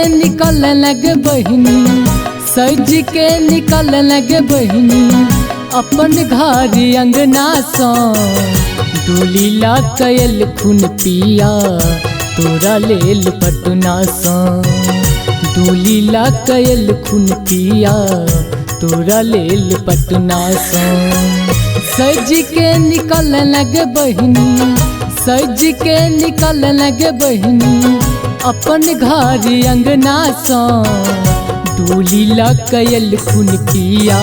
निकल लगे बहिनी, सज के निकल लगे बहिनी, अपन घर अंगना सा डोली ला कयल खून पिया तोरा लेल पटना सा। डोली ला कयल खून पिया तोरा लेल पटना सा। सज के निकल लगे बहिनी, सज के निकल लगे बहिनी, अपन घर अंगना सा डोली ला कयल खून पिया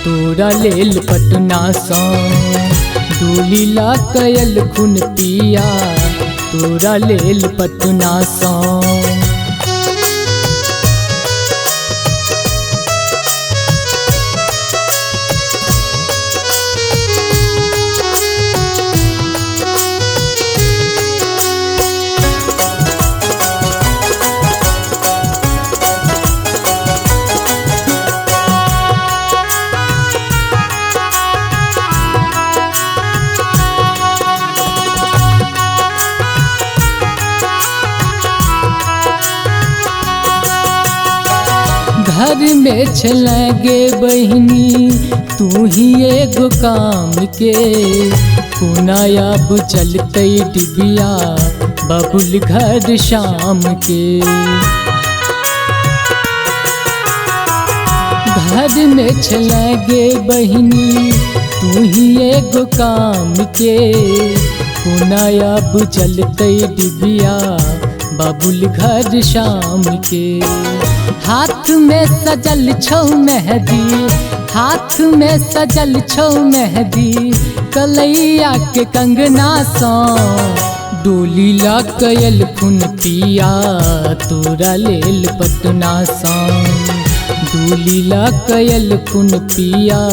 तोरा लेल पटना सा। डोली ला कयल खून पिया तोरा लेल पटना सा। घर में छलगे बहिनी तू ही एगो काम के, पुनायाब चलते डिबिया बबुल घर शाम के। घर में छलगे बहिनी तू ही एगो काम के, पुनायाब चलते डिबिया बबुल घर शाम के। हाथ में सजल छौ मेहंदी, हाथ में सजल छौ मेहंदी, कलैया के कंगना सा डोली ला कयल खून पिया तोरा लेल पटना सा। डोली ला कयल खून पिया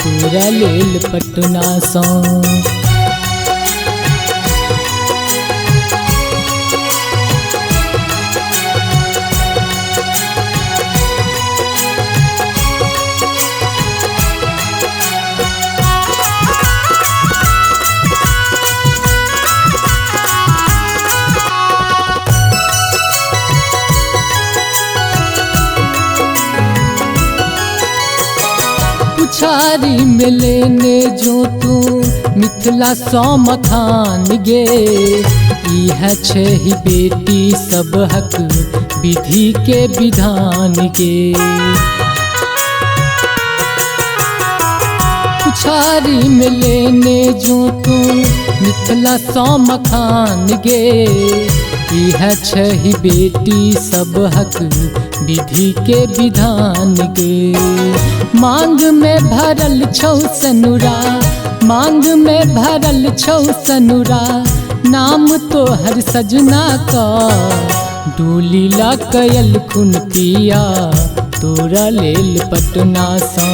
तोरा लेल पटना सा। पुछारी में लेने जो तू मिथिला सौ मखान गे, यह छही बेटी सब हक विधि के विधान गे। पुछारी में लेने जो तू मिथिला सौ मखान गे, यह छही बेटी सब हक विधि के विधान गे। मांग में भरल छौ सनुरा, मांग में भरल छौ सनुरा, नाम तो हर सजना का डोली ला कयल खून पिया तोरा लेल पटना सा।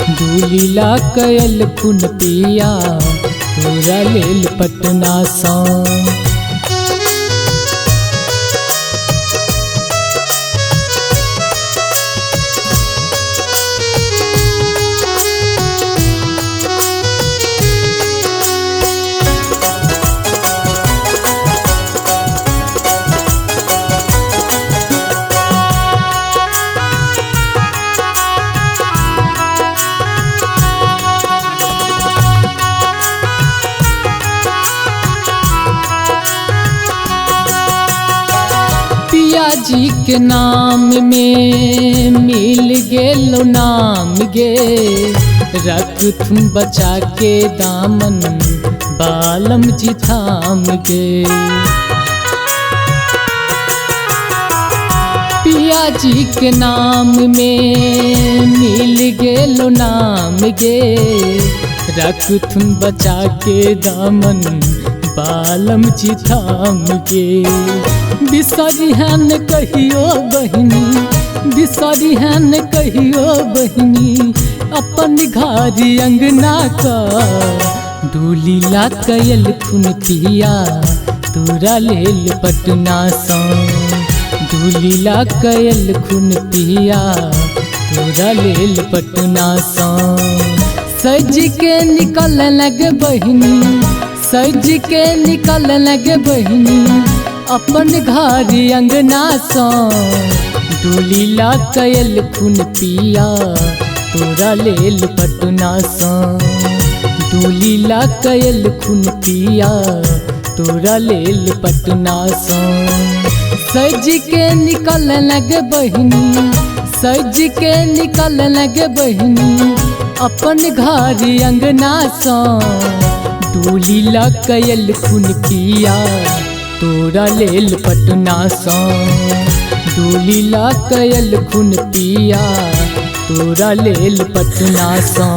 डोली ला कयल खून पिया तोरा लेल पटना सा। जी के नाम में मिल गेलो नाम गे, रख तुम बचा के दामन बालम जी थाम गे। पिया जी के नाम में मिल गेलो नाम गे, रख तुम बचा के दामन बालम जी थाम गे। बिसरी हन कहियो बहिनी, बिसरी हन कहियो बहिनी, अपन घर अंगना का डोली ला कयल खून पिया तोरा लेल पटना सा। डोली ला कयल खून पिया तोरा लेल पटना सा। सज के निकल लगे बहिनी, सज के निकल लगे बहिनी, अपन घर अंगना सा डोली ला कयल खून पिया तोरा लेल पटना सा डोली ला कयल खून पिया तोरा लेल पटना सा सज के निकल लगे बहिनी सज के निकल लगे बहिनी अपन घर अंगना सा डोली ला कयल खून पिया तोरा लेल पटना सा डोली ला कयल खून पिया तोरा लेल पटना सा।